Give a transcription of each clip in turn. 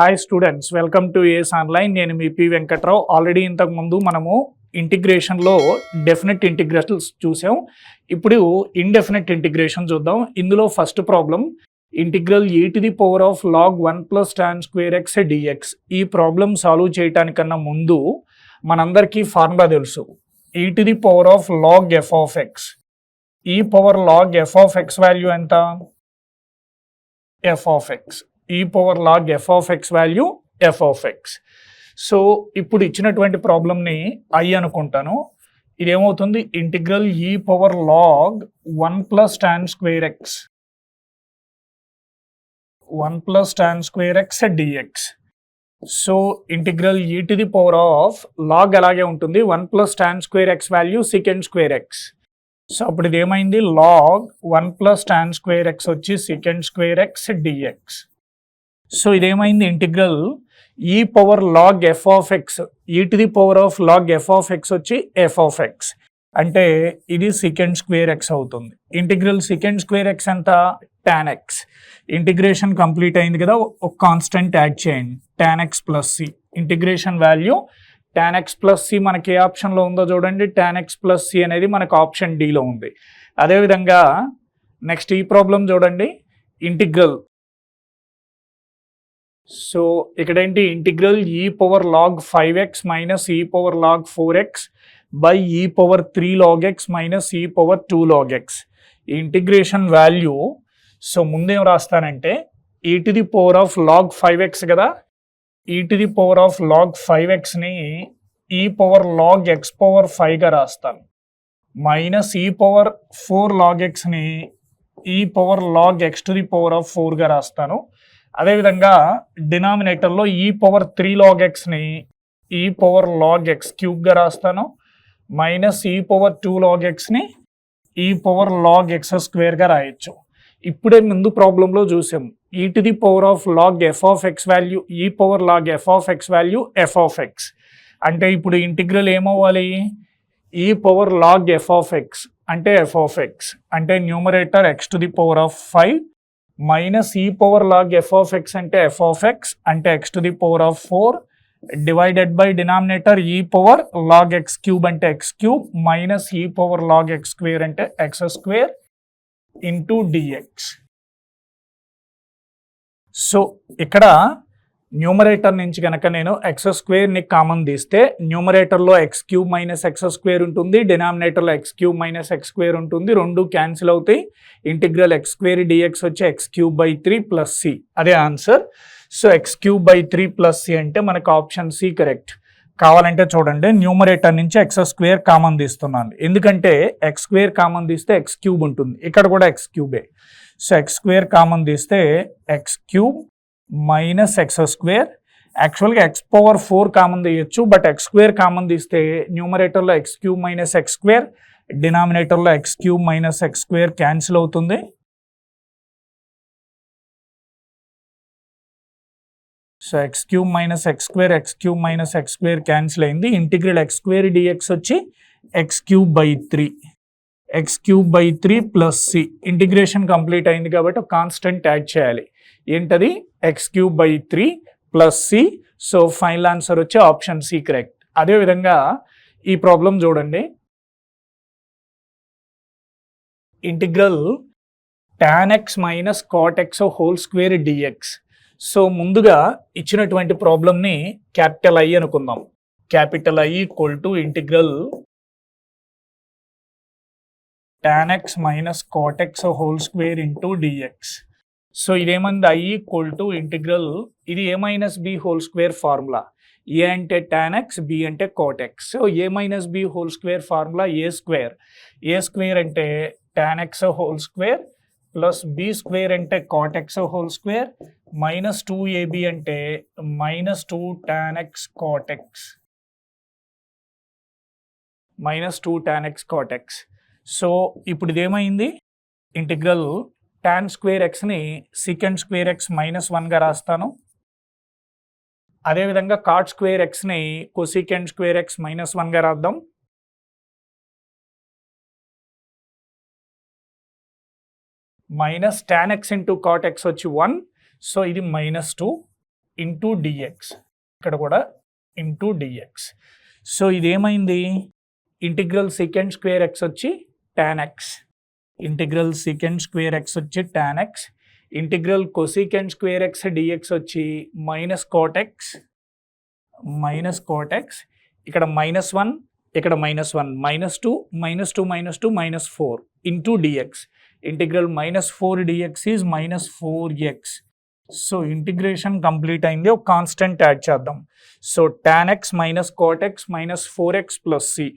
Hi students, welcome to AS online. నేను మీ P Venkatrao. Already ఇంతకు ముందు మనము ఇంటిగ్రేషన్లో డెఫినెట్ ఇంటిగ్రేషన్స్ చూసాం. ఇప్పుడు ఇండెఫినెట్ ఇంటిగ్రేషన్ చూద్దాం. ఇందులో first problem integral e⁻log 1 + tan square x dx. ఈ ప్రాబ్లం సాల్వ్ చేయటానికన్నా ముందు మనందరికీ ఫార్ములా తెలుసు, e⁻log f of x. e⁻log f of x value ఎంత? f of x. e⁻log f of x value f of x. So ఇప్పుడు ఇచ్చినటువంటి ప్రాబ్లంని I అనుకుంటాను. ఇదేమవుతుంది? Integral e⁻log 1 + tan square x 1 + tan square x dx. So integral e⁻log అలాగే ఉంటుంది. 1 + tan square x value secant square x. So అప్పుడు ఇది ఏమైంది? log 1 + tan square x వచ్చి secant square x dx. So ఇదేమైంది? Integral e⁻log f of x, e⁻log f of x వచ్చి f of x, అంటే ఇది secant square x అవుతుంది. Integral secant square x ఎంత? tan x. ఇంటిగ్రేషన్ కంప్లీట్ అయింది కదా, ఒక కాన్స్టెంట్ యాడ్ చేయండి, tan x + c. Integration value tan x + c మనకి ఏ ఆప్షన్లో ఉందో చూడండి. tan x + c అనేది మనకు ఆప్షన్ డిలో ఉంది. అదేవిధంగా నెక్స్ట్ ఈ ప్రాబ్లం చూడండి. ఇంటిగ్రల్, సో ఇక్కడ ఏంటి? Integral e⁻log 5x - e⁻log 4x e⁻3log x - e⁻2log x. ఈ ఇంటిగ్రేషన్ వాల్యూ, సో ముందేం రాస్తానంటే e⁻log 5x కదా, e⁻log 5xని e⁻log x⁻5గా రాస్తాను, మైనస్ e⁻4log xని e⁻log x⁴గా రాస్తాను. అదేవిధంగా డినామినేటర్లో e⁻3log xని e⁻log x³ రాస్తాను, మైనస్ e⁻2log xని e⁻log x² రాయొచ్చు. ఇప్పుడే ముందు ప్రాబ్లంలో చూసాం, e⁻log f of x value, e⁻log f of x value f of x. అంటే ఇప్పుడు ఇంటిగ్రల్ ఏమవ్వాలి? e⁻log f of x అంటే f of x, అంటే numerator x⁵ minus e⁻log f of x అంటే f of x అంటే x⁴ divided by denominator e⁻log x³ అంటే x³ minus e⁻log x² అంటే x² into dx. So ఇక్కడ numerator నుంచి కనుక నేను x² కామన్ తీస్తే న్యూమరేటర్లో x³ - x² ఉంటుంది, డినామినేటర్లో x³ - x² ఉంటుంది, రెండు క్యాన్సిల్ అవుతాయి. ఇంటిగ్రల్ x² dx వచ్చి x³/3 + c, అదే ఆన్సర్. సో x³/3 + c అంటే మనకు ఆప్షన్ సి కరెక్ట్. కావాలంటే చూడండి, న్యూమరేటర్ నుంచి x² కామన్ తీస్తున్నాను, ఎందుకంటే x² కామన్ తీస్తే x³ ఉంటుంది, ఇక్కడ కూడా x³. సో x² కామన్ తీస్తే x³ మైనస్ x². యాక్చువల్గా x⁴ కామన్ తీయచ్చు, బట్ x² కామన్ తీస్తే న్యూమరేటర్లో x³ - x², డినామినేటర్లో x³ - x² క్యాన్సిల్ అవుతుంది. So x³ - x², x³ - x² cancel అయింది. ఇంటిగ్రల్ x² dx వచ్చి x³/3 + c. ఇంటిగ్రేషన్ కంప్లీట్ అయింది కాబట్టి ఒక కాన్స్టెంట్ యాడ్ చేయాలి. ఏంటది? x³/3 + c. So final answer వచ్చి ఆప్షన్ సి కరెక్ట్. అదేవిధంగా ఈ ప్రాబ్లం చూడండి. ఇంటిగ్రల్ tan x - cot x² dx. So ముందుగా ఇచ్చినటువంటి ప్రాబ్లంని క్యాపిటల్ I అనుకుందాం. క్యాపిటల్ I = ఇంటిగ్రల్ tan x - cot x² dx. So ఇదేమంది? I = ఇంటిగ్రల్, ఇది a - b² ఫార్ములా. a అంటే tan x, b అంటే cot x. So a - b² formula a² అంటే tan x² ప్లస్ b² అంటే cot x² మైనస్ 2ab అంటే -2 tan x cot x -2 tan x cot x. So ఇప్పుడు ఇదేమైంది? Integral tan square xని secant square x -1గా రాస్తాను. అదేవిధంగా cot square xని cosecant square x -1గా రాద్దాం. Minus tan x into cot x వచ్చి 1. సో ఇది -2 ఇంటూ డిఎక్స్, ఇక్కడ కూడా ఇంటూ డిఎక్స్. సో ఇదేమైంది, ఇంటిగ్రల్ సెకండ్ స్క్వేర్ ఎక్స్ వచ్చి tan x, integral secant square x వచ్చి tan x, integral cosecant square x dx వచ్చి మైనస్ కాట్ ఎక్స్, ఇక్కడ -1, ఇక్కడ -1, -2, -2, -2, -4 into dx. Integral -4 dx is -4x. So integration complete అయింది. ఒక constant add చేద్దాం. So tan x minus cot x minus 4x plus c.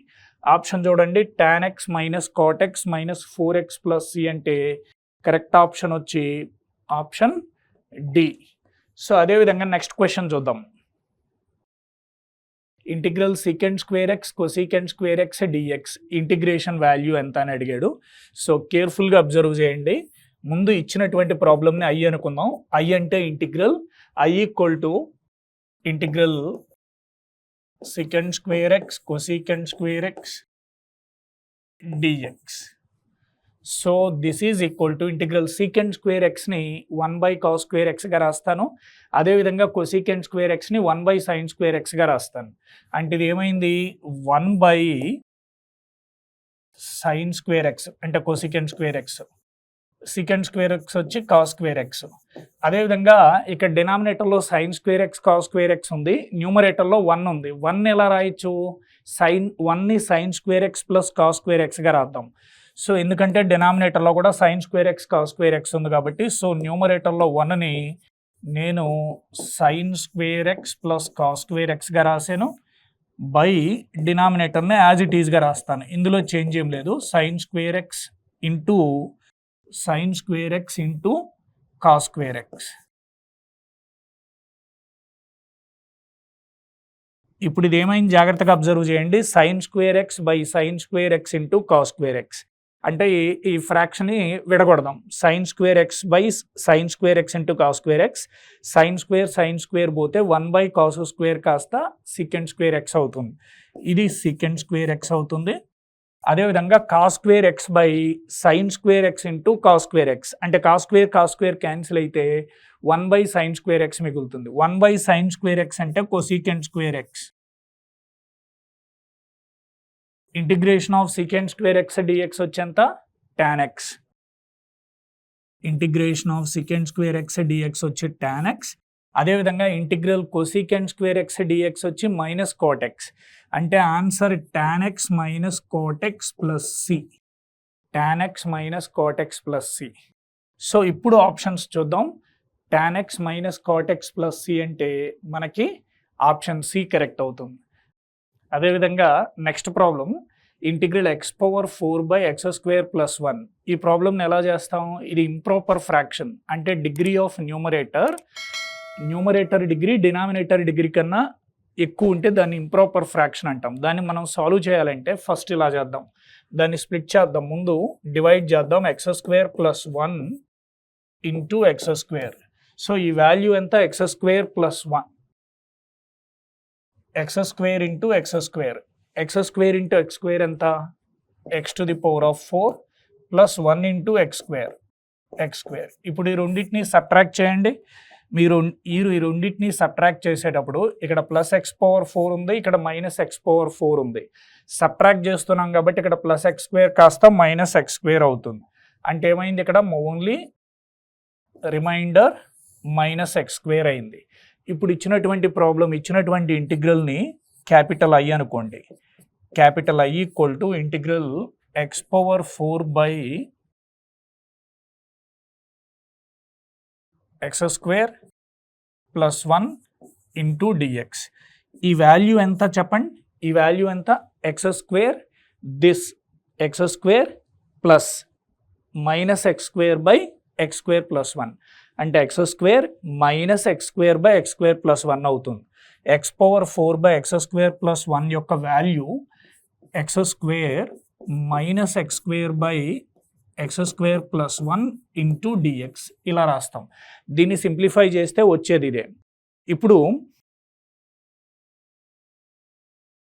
Option చూడండి, tan x minus cot x minus 4x plus c అంటే correct option వచ్చి option D. So అదేవిధంగా next question చూద్దాం. Integral secant square x cosecant square x dx integration value ఎంత అని అడిగాడు. So కేర్ఫుల్గా observe చేయండి. ముందు ఇచ్చినటువంటి ప్రాబ్లమ్ని ఐ అనుకుందాం. ఐ అంటే integral I equal to integral secant square x cosecant square x dx. So this is equal to integral secant square ఎక్స్ని 1/cos స్క్వేర్ ఎక్స్గా రాస్తాను. అదేవిధంగా కొసీకెండ్ స్క్వేర్ ఎక్స్ని 1/sin స్క్వేర్ ఎక్స్గా రాస్తాను. అంటే ఇది ఏమైంది, 1/sin స్క్వేర్ ఎక్స్ అంటే cosecant square x, secant square x వచ్చి కాస్ స్క్వేర్ ఎక్స్. అదేవిధంగా ఇక్కడ డినామినేటర్లో sine square x cos square x ఉంది, న్యూమరేటర్లో 1 ఉంది. 1 ఎలా రాయొచ్చు, వన్ని sine square x plus cos square ఎక్స్గా రాద్దాం. సో ఎందుకంటే డినామినేటర్లో కూడా sine square x cos square x ఉంది కాబట్టి, సో న్యూమరేటర్లో 1ని నేను sine square x plus cos square ఎక్స్గా రాశాను, బై డినామినేటర్ని యాజ్ ఇట్ ఈస్గా రాస్తాను. ఇందులో చేంజ్ ఏం లేదు. Sine square x into cos square x. ఇప్పుడు ఇది ఏమైంది జాగ్రత్తగా అబ్జర్వ్ చేయండి. Sine square x by sine square x into cos square x. అంటే ఈ ఫ్రాక్షన్ని విడగొడదాం. Sine square x by sine square x into cos square x. Sine square పోతే 1/cos స్క్వేర్ కాస్త సీకెండ్ స్క్వేర్ ఎక్స్ అవుతుంది. ఇది సీకెండ్ స్క్వేర్ ఎక్స్ అవుతుంది. అదేవిధంగా cos square x by sine square x into cos square x. అంటే cos square cancel అయితే 1/sin square x మిగులుతుంది. 1/sin square x అంటే cosecant square x. Integration of secant square x dx వచ్చేంత tan x. Integration of secant square x dx వచ్చి tan x. అదేవిధంగా integral cosecant square x dx వచ్చి minus cot x. అంటే answer tan x minus cot x plus c. tan x minus cot x plus c. So ఇప్పుడు options చూద్దాం. tan x minus cot x plus c అంటే మనకి option C correct అవుతుంది. అదేవిధంగా next problem integral x⁴/x² + 1. ఈ ప్రాబ్లమ్ని ఎలా చేస్తాం, ఇది ఇంప్రాపర్ ఫ్రాక్షన్ అంటే degree of numerator degree denominator degree కన్నా ఎక్కువ ఉంటే దాన్ని ఇంప్రాపర్ ఫ్రాక్షన్ అంటాం. దాన్ని మనం సాల్వ్ చేయాలంటే ఫస్ట్ ఇలా చేద్దాం, దాన్ని స్ప్లిట్ చేద్దాం. ముందు డివైడ్ చేద్దాం. x² + 1 into x². సో ఈ వాల్యూ ఎంత, x² + 1, x² into x². x² into x² ఎంత, x⁴ ప్లస్ 1 ఇంటూ x². ఇప్పుడు ఈ రెండింటిని సబ్ట్రాక్ట్ చేయండి. మీరు ఈ రెండింటిని సబ్ట్రాక్ట్ చేసేటప్పుడు ఇక్కడ +x⁴ ఉంది, ఇక్కడ -x⁴ ఉంది. సబ్ట్రాక్ట్ చేస్తున్నాం కాబట్టి ఇక్కడ +x² కాస్త -x² అవుతుంది. అంటే ఏమైంది, ఇక్కడ ఓన్లీ రిమైండర్ -x² అయింది. ఇప్పుడు ఇచ్చినటువంటి ఇచ్చినటువంటి ఇంటిగ్రల్ని క్యాపిటల్ I అనుకోండి. Capital I equal to integral x⁴/x² + 1 into dx. ఈ వాల్యూ ఎంత చెప్పండి, ఈ వాల్యూ ఎంత, x² this x² plus -x²/x² + 1 అంటే x² - x²/x² + 1 అవుతుంది. x⁴/x² + 1 యొక్క value x² - x²/x² + 1 into dx ఇలా రాస్తాం. దీన్ని సింప్లిఫై చేస్తే వచ్చేది ఇదే. ఇప్పుడు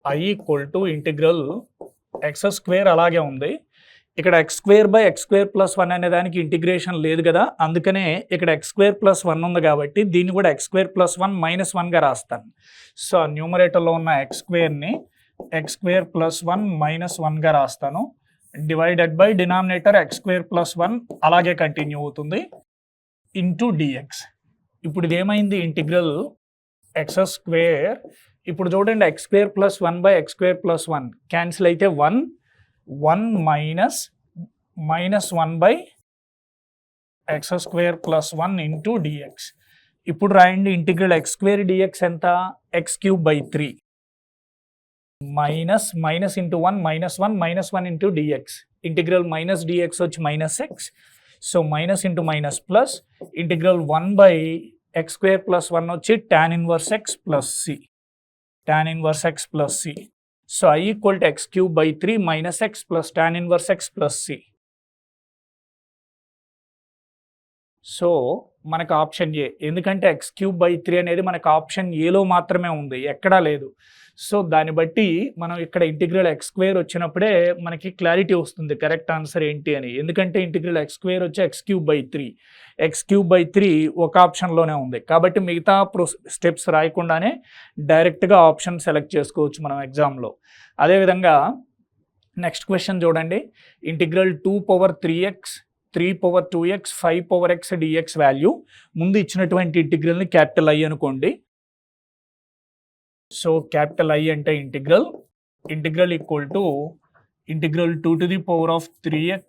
I equal to integral x² అలాగే ఉంది. ఇక్కడ x² + 1 అనే దానికి ఇంటిగ్రేషన్ లేదు కదా, అందుకనే ఇక్కడ x²+1 ఉంది కాబట్టి దీన్ని కూడా x²+1 - 1గా రాస్తాను. సో న్యూమరేటర్లో ఉన్న x²ని x²+1 - 1గా రాస్తాను. డివైడెడ్ బై డినామినేటర్ x²+1 అలాగే కంటిన్యూ అవుతుంది ఇంటూ dx. ఇప్పుడు ఇది ఏమైంది, ఇంటిగ్రల్ x². ఇప్పుడు చూడండి x²+1/x²+1 క్యాన్సిల్ అయితే 1 -1/x²+1 ఇంటూ dx. ఇప్పుడు రాయండి, ఇంటిగ్రల్ x² dx ఎంత, x³/3 minus into 1 -1 into dx. Integral minus dx వచ్చి -x. So minus into minus plus, integral 1/x²+1 వచ్చి tan 1x + c. tan 1x + c. So I = x³/3 - x + tan 1x + c. So మనకు option A, ఎందుకంటే x³/3 అనేది మనకు option ఏలో మాత్రమే ఉంది, ఎక్కడా లేదు. సో దాన్ని బట్టి మనం ఇక్కడ ఇంటిగ్రల్ x² వచ్చినప్పుడే మనకి క్లారిటీ వస్తుంది కరెక్ట్ ఆన్సర్ ఏంటి అని. ఎందుకంటే ఇంటిగ్రల్ x² వచ్చి x³ ఒక ఆప్షన్లోనే ఉంది కాబట్టి మిగతా స్టెప్స్ రాయకుండానే డైరెక్ట్గా ఆప్షన్ సెలెక్ట్ చేసుకోవచ్చు మనం ఎగ్జామ్లో. అదేవిధంగా నెక్స్ట్ క్వశ్చన్ చూడండి, integral 2/3x 3/2x 5/x dx value. ముందు ఇచ్చినటువంటి ఇంటిగ్రల్ని క్యాపిటల్ I అనుకోండి. సో క్యాపిటల్ I అంటే integral equal to integral 2^3x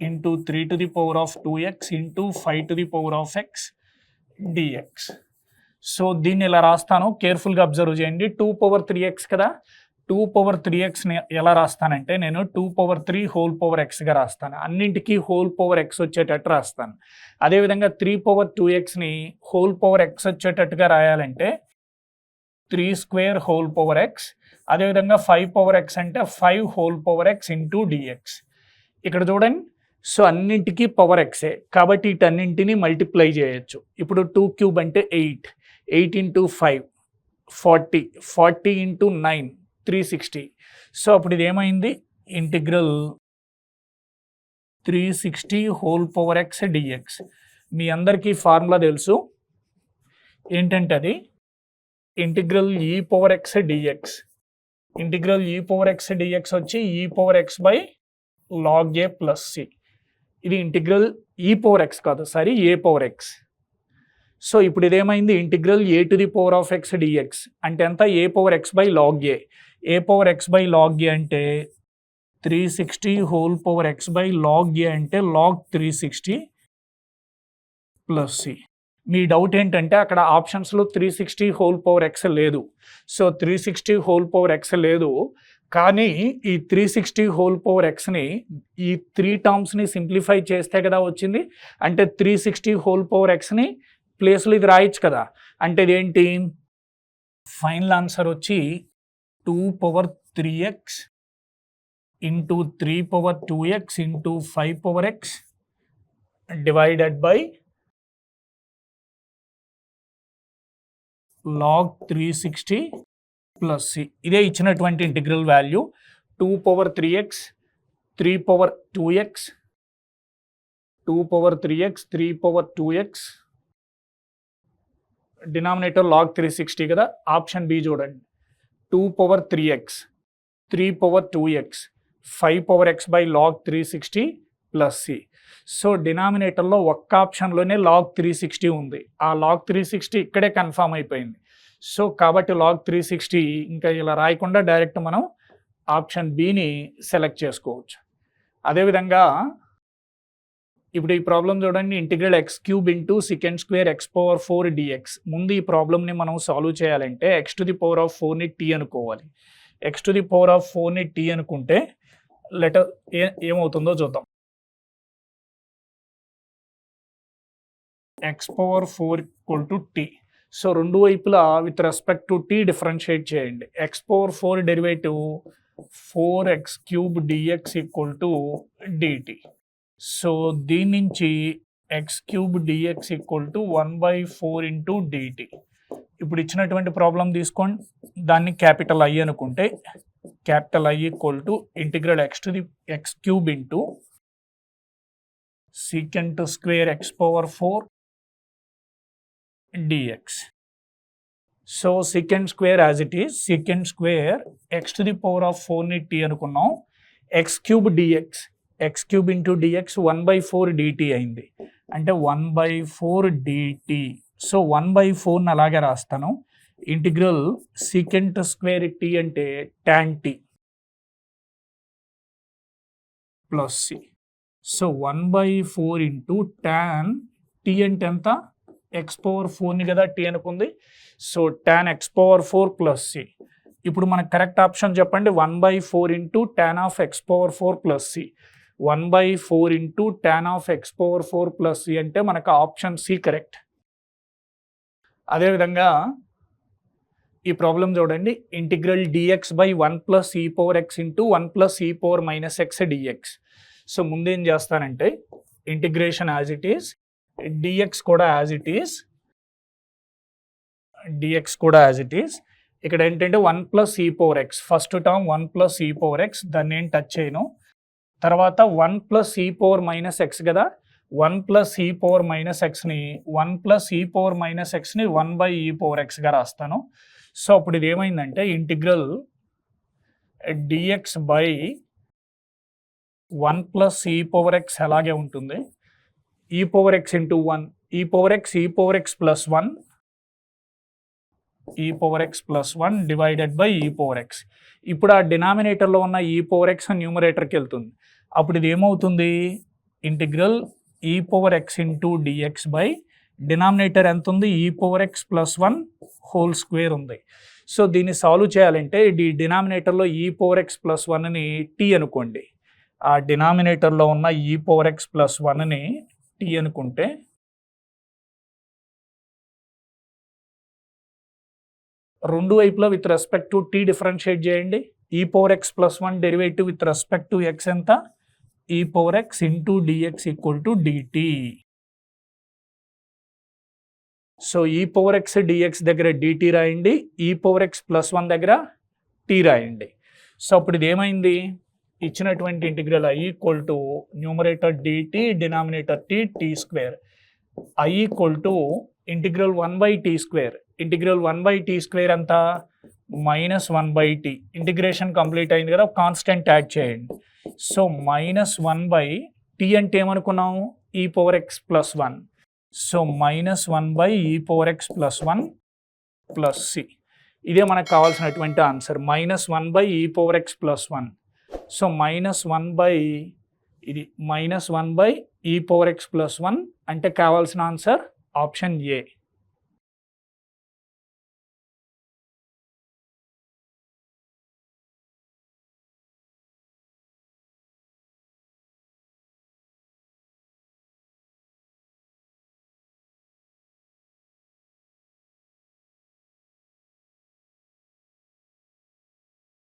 into 3^2x into 5^x dx. So దీన్ని ఇలా రాస్తాను, కేర్ఫుల్గా అబ్జర్వ్ చేయండి. 2/3x కదా, 2/3xని ఎలా రాస్తానంటే నేను 2/3 రాస్తాను. అన్నింటికి x వచ్చేటట్టు రాస్తాను. అదేవిధంగా 3/2xని x వచ్చేటట్టుగా రాయాలంటే 3² x. అదేవిధంగా 5/x అంటే 5x ఇంటూ dx. ఇక్కడ చూడండి, సో అన్నింటికి x కాబట్టి వీటన్నింటినీ మల్టిప్లై చేయొచ్చు. ఇప్పుడు 2³ అంటే 8 ఇంటూ 5 40 ఇంటూ 9 360. సో అప్పుడు ఇది ఏమైంది, ఇంటిగ్రల్ 360x dx. మీ అందరికీ ఫార్ములా తెలుసు ఏంటంటే అది integral e⁻x dx. Integral e⁻x dx వచ్చి e⁻x/log a + c. ఇది ఇంటిగ్రల్ e⁻x కాదు, సారీ a⁻x. సో ఇప్పుడు ఇదేమైంది, ఇంటిగ్రల్ a⁻x dx అంటే ఎంత, a⁻x/log a. a⁻x/log a అంటే 360x/log a అంటే log 360 + c. మీ డౌట్ ఏంటంటే అక్కడ ఆప్షన్స్లో 360x లేదు. సో 360x లేదు, కానీ ఈ 360xని ఈ 3 టర్మ్స్ని సింప్లిఫై చేస్తే కదా వచ్చింది. అంటే 360xని ప్లేస్లో ఇది రాయొచ్చు కదా. అంటే ఇదేంటి, ఫైనల్ ఆన్సర్ వచ్చి 2/3x into 3/2x into 5/x divided by log 360 + c. ఇదే ఇచ్చినటువంటి integral value. 2/3x 3/2x 3/2x denominator log 360 కదా. ఆప్షన్ బి చూడండి, 2/3x 3/2x 5/x/log 360 + c. So డినామినేటర్లో ఒక్క ఆప్షన్లోనే log 360 ఉంది. ఆ log 360 ఇక్కడే కన్ఫామ్ అయిపోయింది. సో కాబట్టి log 360 ఇంకా ఇలా రాయకుండా డైరెక్ట్ మనం ఆప్షన్ బిని సెలెక్ట్ చేసుకోవచ్చు. అదేవిధంగా ఇప్పుడు ఈ ప్రాబ్లం చూడండి, integral x³ into sec² x⁴ dx. ముందు ఈ ప్రాబ్లమ్ని మనం సాల్వ్ చేయాలంటే x⁴ని t అనుకోవాలి. x⁴ని t అనుకుంటే లెటర్ ఏమవుతుందో చూద్దాం. x⁴ = t. సో రెండు వైపులా with respect to t differentiate చేయండి. x⁴ derivative 4x³ dx = dt. So దీని నుంచి x³ dx = 1/4 dt. ఇప్పుడు ఇచ్చినటువంటి ప్రాబ్లం తీసుకోండి, దాన్ని క్యాపిటల్ ఐ అనుకుంటే capital I equal to integral X to the X cube into secant square x power 4 dx. So secant square as it is, secant square x to the power of 4 ని t అనుకున్నాం, x cube dx, x cube into dx 1/4 dt అయింది, అంటే 1/4 dt. So 1/4 ని అలాగే రాస్తాను, integral secant square t అంటే tan t plus c. So 1/4 into tan t అంటే ఎంత, ఎక్స్ పవర్ 4ని కదా t అనుకుంది, so tan x power 4 plus c. ఇప్పుడు మనకు కరెక్ట్ ఆప్షన్ చెప్పండి, 1/4 into tan of X power 4 plus c. 1/4 into tan of X power 4 plus c అంటే మనకు option C correct. అదేవిధంగా ఈ ప్రాబ్లం చూడండి, integral dx by 1 plus e power x into 1 plus e power minus x dx. So ముందేం చేస్తానంటే integration as it is, dx కూడా as it is, dx కూడా as it is. ఇక్కడ ఏంటంటే 1 plus e power x, first term 1 plus e power x, దాన్ని ఏం touch చేయను. తర్వాత 1 plus e power minus X కదా, 1 plus e power minus ఎక్స్ని 1 plus e power minus ఎక్స్ని 1/e power ఎక్స్గా రాస్తాను. So అప్పుడు ఇది ఏమైందంటే integral dx by 1 plus e power X అలాగే ఉంటుంది, ఈ పవర్ ఎక్స్ ఇంటూ 1, ఈ పవర్ ఎక్స్ ప్లస్ 1, ఈ power x plus 1 divided by ఈ పవర్ ఎక్స్. ఇప్పుడు ఆ డినామినేటర్లో ఉన్న ఈ పవర్ ఎక్స్ న్యూమరేటర్కి వెళ్తుంది, అప్పుడు ఇది ఏమవుతుంది, integral e power x into dx by denominator ఎంత ఉంది, e power x plus 1 whole square ఉంది. సో దీన్ని సాల్వ్ చేయాలంటే ఈ డినామినేటర్లో ఈ పవర్ ఎక్స్ ప్లస్ 1ని టీ అనుకోండి, ఆ డినామినేటర్లో ఉన్న ఈ పవర్ ఎక్స్ ప్లస్ 1ని టీ అనుకుంటే రెండు వైపులా with respect to t differentiate చేయండి. E power x plus 1 derivative with respect to x ఎంత, e power x into dx equal to DT. So ఈ పవర్ ఎక్స్ డిఎక్స్ దగ్గర DT రాయండి, ఈ పవర్ ఎక్స్ ప్లస్ 1 దగ్గర టీ రాయండి. So అప్పుడు ఇది ఏమైంది, ఇచ్చినటువంటి integral I equal to numerator dt, denominator t, t square, I equal to integral 1/t square, integral 1/t square అంతా -1/t. ఇంటిగ్రేషన్ కంప్లీట్ అయింది కదా, కాన్స్టెంట్ యాడ్ చేయండి. సో -1/t అంటే ఏమనుకున్నాం, e power x plus 1, so -1/e power x plus 1 plus c. ఇదే మనకు కావాల్సినటువంటి answer, -1/e power x plus 1. So ఇది -1/e పవర్ ఎక్స్ ప్లస్ 1 అంటే కావాల్సిన ఆన్సర్ ఆప్షన్ ఏ.